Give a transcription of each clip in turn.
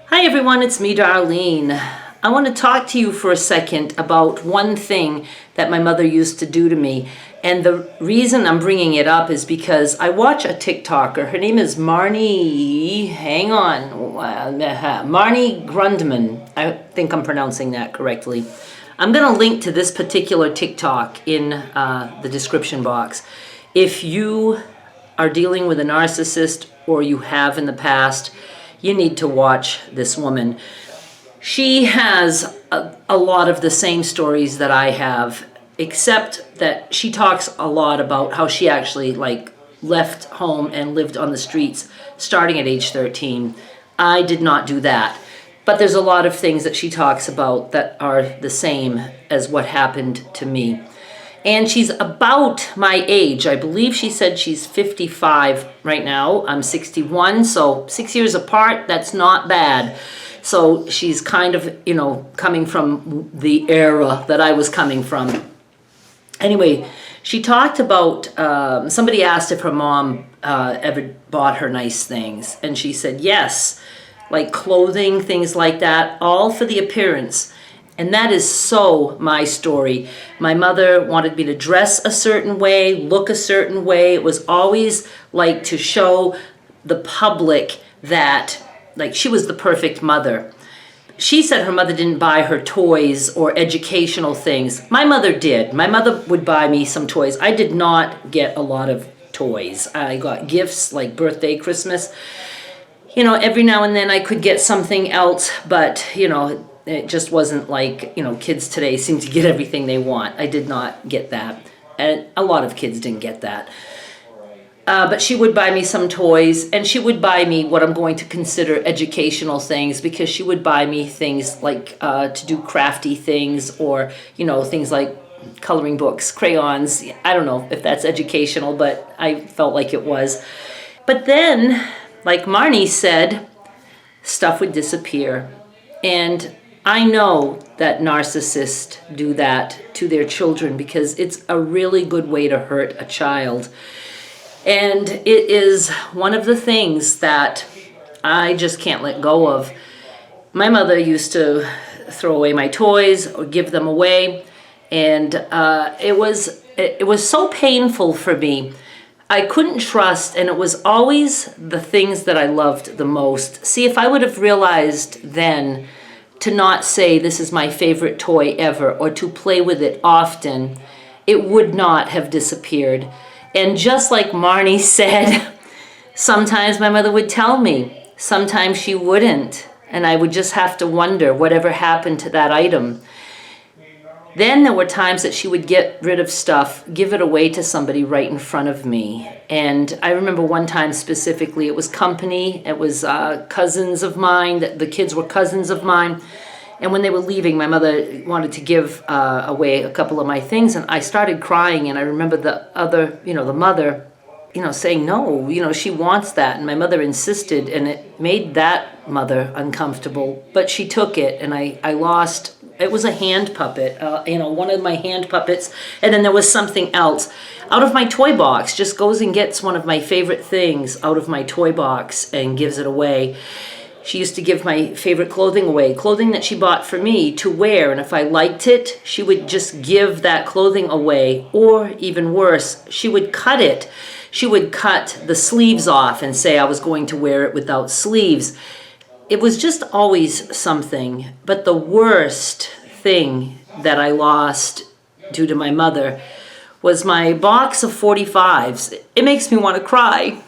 Hi everyone, it's me, Darlene. I want to talk to you for a second about one thing that my mother used to do to me. And the reason I'm bringing it up is because I watch a TikToker. Her name is Marnie, Marnie Grundman. I think I'm pronouncing that correctly. I'm going to link to this particular TikTok in the description box. If you are dealing with a narcissist or you have in the past, you need to watch this woman. She has a lot of the same stories that I have, except that she talks a lot about how she actually left home and lived on the streets starting at age 13. I did not do that. But there's a lot of things that she talks about that are the same as what happened to me. And she's about my age. I believe she said she's 55 right now. I'm 61, so 6 years apart, that's not bad. So she's kind of, coming from the era that I was coming from. Anyway, she talked about, somebody asked if her mom ever bought her nice things. And she said yes, like clothing, things like that, all for the appearance. And that is so my story. My mother wanted me to dress a certain way, look a certain way. It was always like to show the public that she was the perfect mother. She said her mother didn't buy her toys or educational things. My mother did. My mother would buy me some toys. I did not get a lot of toys. I got gifts like birthday, Christmas. Every now and then I could get something else, but it just wasn't like, kids today seem to get everything they want. I did not get that. And a lot of kids didn't get that. But she would buy me some toys, and she would buy me what I'm going to consider educational things, because she would buy me things like to do crafty things, or, things like coloring books, crayons. I don't know if that's educational, but I felt like it was. But then, like Marnie said, stuff would disappear. And I know that narcissists do that to their children because it's a really good way to hurt a child. And it is one of the things that I just can't let go of. My mother used to throw away my toys or give them away. And it was so painful for me. I couldn't trust, and it was always the things that I loved the most. See, if I would have realized then to not say this is my favorite toy ever, or to play with it often, it would not have disappeared. And just like Marnie said, sometimes my mother would tell me, sometimes she wouldn't, and I would just have to wonder whatever happened to that item. Then there were times that she would get rid of stuff, give it away to somebody right in front of me. And I remember one time specifically, it was company, it was cousins of mine, the kids were cousins of mine. And when they were leaving, my mother wanted to give away a couple of my things, and I started crying. And I remember the mother, saying, no, she wants that. And my mother insisted, and it made that mother uncomfortable. But she took it, and I lost. It was a hand puppet, one of my hand puppets. And then there was something else. Out of my toy box, just goes and gets one of my favorite things out of my toy box and gives it away. She used to give my favorite clothing away, clothing that she bought for me to wear. And if I liked it, she would just give that clothing away. Or even worse, she would cut it. She would cut the sleeves off and say I was going to wear it without sleeves. It was just always something. But the worst thing that I lost due to my mother was my box of 45s. It makes me want to cry.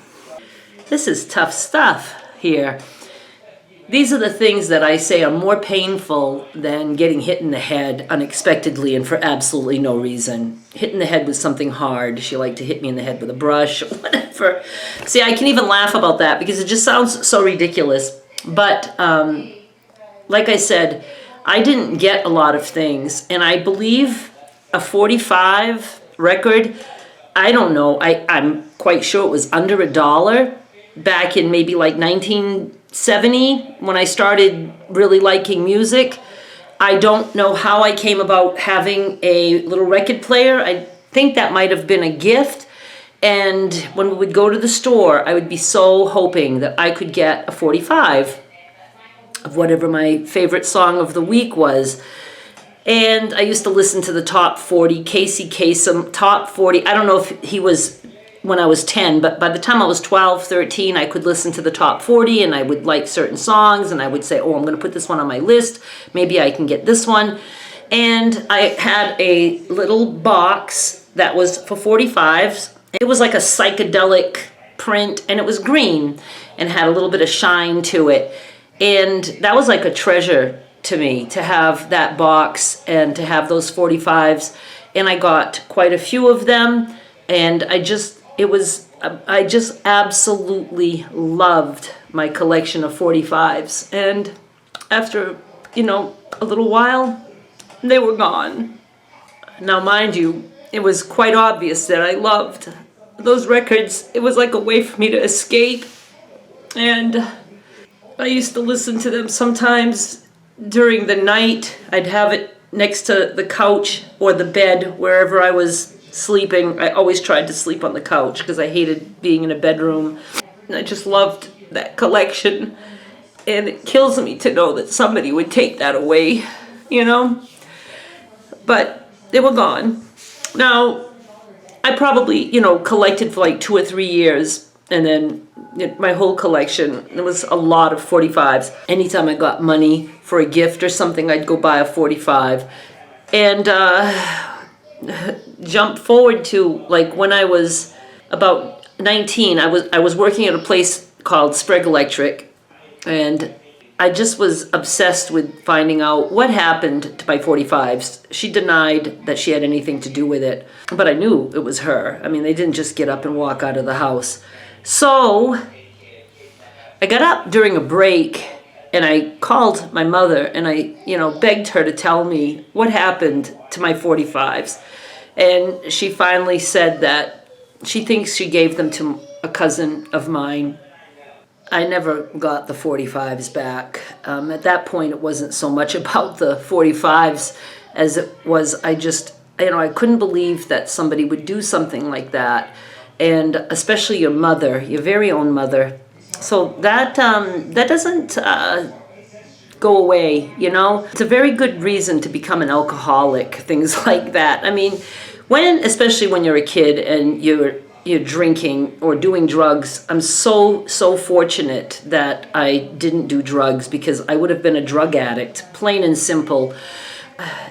This is tough stuff here. These are the things that I say are more painful than getting hit in the head unexpectedly and for absolutely no reason. Hit in the head with something hard. She liked to hit me in the head with a brush or whatever. See, I can even laugh about that because it just sounds so ridiculous. But like I said, I didn't get a lot of things. And I believe a 45 record, I don't know, I'm quite sure it was under $1 back in maybe like 1970 when I started really liking music. I don't know how I came about having a little record player. I think that might have been a gift. And when we would go to the store, I would be so hoping that I could get a 45 of whatever my favorite song of the week was. And I used to listen to the top 40, Casey Kasem, top 40. I don't know if he was when I was 10, but by the time I was 12, 13, I could listen to the top 40 and I would like certain songs and I would say, oh, I'm going to put this one on my list. Maybe I can get this one. And I had a little box that was for 45s. It was like a psychedelic print and it was green and had a little bit of shine to it. And that was like a treasure to me to have that box and to have those 45s. And I got quite a few of them. And I just absolutely loved my collection of 45s. And after, a little while, they were gone. Now, mind you, it was quite obvious that I loved those records. It was like a way for me to escape. And I used to listen to them sometimes during the night. I'd have it next to the couch or the bed, wherever I was sleeping. I always tried to sleep on the couch because I hated being in a bedroom. And I just loved that collection. And it kills me to know that somebody would take that away, But they were gone. Now, I probably, collected for like 2 or 3 years. And then my whole collection, there was a lot of 45s. Anytime I got money for a gift or something, I'd go buy a 45. And jump forward to like when I was about 19, I was working at a place called Sprague Electric, and I just was obsessed with finding out what happened to my 45s. She denied that she had anything to do with it, but I knew it was her. I mean, they didn't just get up and walk out of the house. So I got up during a break and I called my mother and I, begged her to tell me what happened to my 45s. And she finally said that she thinks she gave them to a cousin of mine. I never got the 45s back. At that point, it wasn't so much about the 45s as it was, I couldn't believe that somebody would do something like that. And especially your mother, your very own mother. So that doesn't go away, It's a very good reason to become an alcoholic, things like that. I mean, especially when you're a kid and you're drinking or doing drugs, I'm so fortunate that I didn't do drugs because I would have been a drug addict, plain and simple.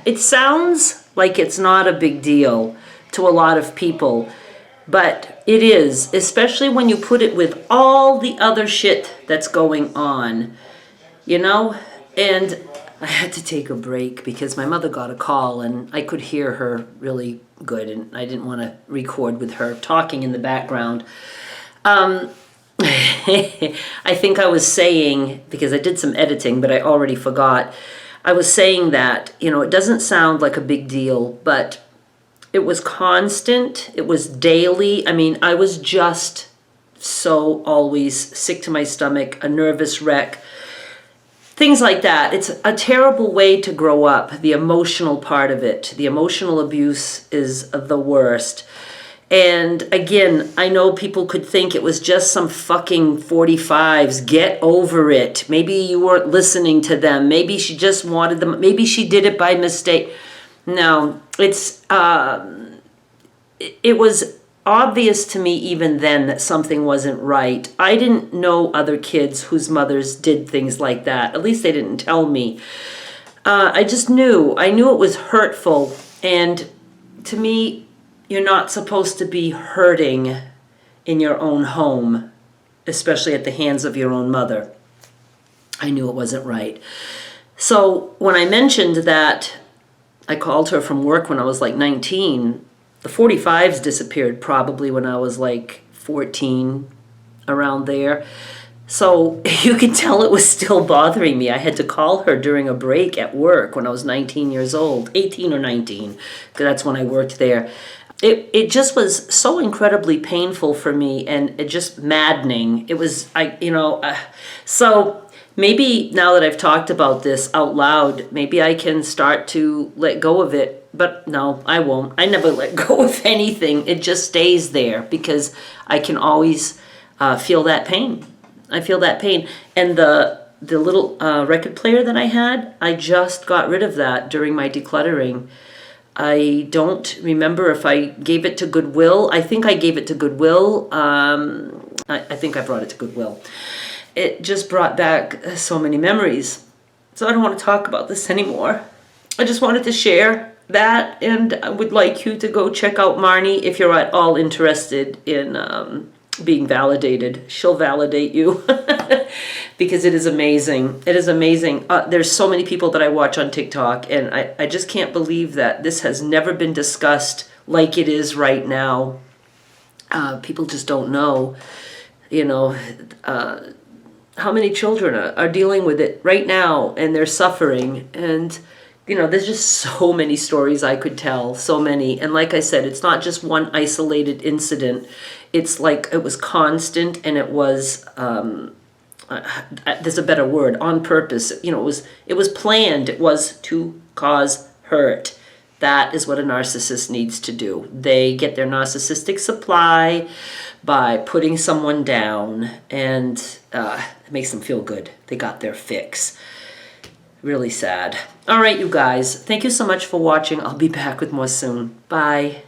It sounds like it's not a big deal to a lot of people, but it is, especially when you put it with all the other shit that's going on, And I had to take a break because my mother got a call and I could hear her really good and I didn't want to record with her talking in the background. I think I was saying, because I did some editing, but I already forgot. I was saying that, it doesn't sound like a big deal, but it was constant. It was daily. I mean, I was just so always sick to my stomach, a nervous wreck. Things like that. It's a terrible way to grow up, the emotional part of it. The emotional abuse is the worst. And again, I know people could think it was just some fucking 45s. Get over it. Maybe you weren't listening to them. Maybe she just wanted them. Maybe she did it by mistake. No, it was obvious to me even then that something wasn't right. I didn't know other kids whose mothers did things like that. At least they didn't tell me. I just knew. I knew it was hurtful. And to me, you're not supposed to be hurting in your own home, especially at the hands of your own mother. I knew it wasn't right. So when I mentioned that I called her from work when I was like 19, the 45s disappeared probably when I was like 14, around there. So you could tell it was still bothering me. I had to call her during a break at work when I was 19 years old, 18 or 19, because that's when I worked there. It just was so incredibly painful for me and it just maddening. It was, so maybe now that I've talked about this out loud, maybe I can start to let go of it. But no, I won't. I never let go of anything. It just stays there because I can always feel that pain. I feel that pain. And the the little record player that I had, I just got rid of that during my decluttering. I don't remember if I gave it to Goodwill. I think I gave it to Goodwill. I think I brought it to Goodwill. It just brought back so many memories. So I don't want to talk about this anymore. I just wanted to share that, and I would like you to go check out Marnie if you're at all interested in being validated. She'll validate you because it is amazing. It is amazing. There's so many people that I watch on TikTok, and I just can't believe that this has never been discussed like it is right now. People just don't know, how many children are dealing with it right now, and they're suffering. And there's just so many stories I could tell, so many. And like I said, it's not just one isolated incident. It's like it was constant, and it was, there's a better word, on purpose. It was planned. It was to cause hurt. That is what a narcissist needs to do. They get their narcissistic supply by putting someone down, and it makes them feel good. They got their fix. Really sad. All right, you guys. Thank you so much for watching. I'll be back with more soon. Bye.